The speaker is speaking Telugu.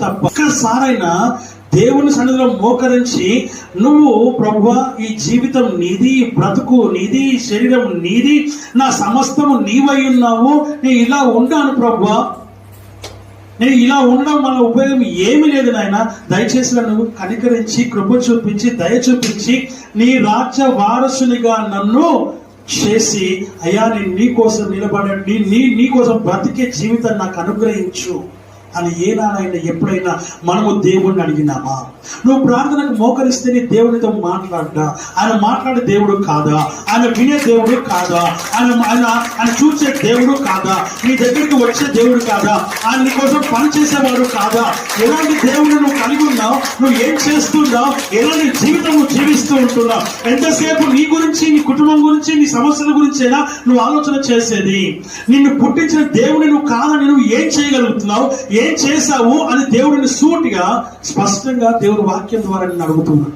తప్ప ఒక్కసారైనా దేవుని సన్నిధిలో మోకరించి నువ్వు ప్రభువా ఈ జీవితం నీది, బ్రతుకు నీది, శరీరం నీది, నా సమస్తము నీవై ఉన్నావు, నేను ఇలా ఉన్నాను ప్రభువా, నేను ఇలా ఉండడం వల్ల ఉపయోగం ఏమీ లేదు నాయన, దయచేసి నన్ను కనికరించి కృప చూపించి దయ చూపించి నీ రాజ్య వారసునిగా నన్ను చేసి అయ్యా నేను నీ కోసం నిలబడండి, నీ కోసం బ్రతికే జీవితాన్ని నాకు అనుగ్రహించు అని ఏనాడైనా ఎప్పుడైనా మనము దేవుణ్ణి అడిగినామా? నువ్వు ప్రార్థనకు మోకరిస్తే నీ దేవునితో మాట్లాడ్డా? ఆయన మాట్లాడే దేవుడు కాదా? ఆయన వినే దేవుడు కాదా? ఆయన చూసే దేవుడు కాదా? నీ దగ్గరికి వచ్చే దేవుడు కాదా? ఆయన నీ కోసం పని చేసేవాడు కాదా? ఎలాంటి దేవుడు నువ్వు కలిగి ఉన్నావు? నువ్వు ఏం చేస్తున్నావు? ఎలాంటి జీవితం నువ్వు జీవిస్తూ ఉంటున్నావు? ఎంతసేపు నీ గురించి, నీ కుటుంబం గురించి, నీ సమస్యల గురించేనా నువ్వు ఆలోచన చేసేది? నిన్ను పుట్టించిన దేవుని నువ్వు కాదని నువ్వు ఏం చేయగలుగుతున్నావు, ఏం చేశావు అని దేవుడిని సూటిగా స్పష్టంగా దేవుని వాక్యం ద్వారా నేను అడుగుతున్నాను.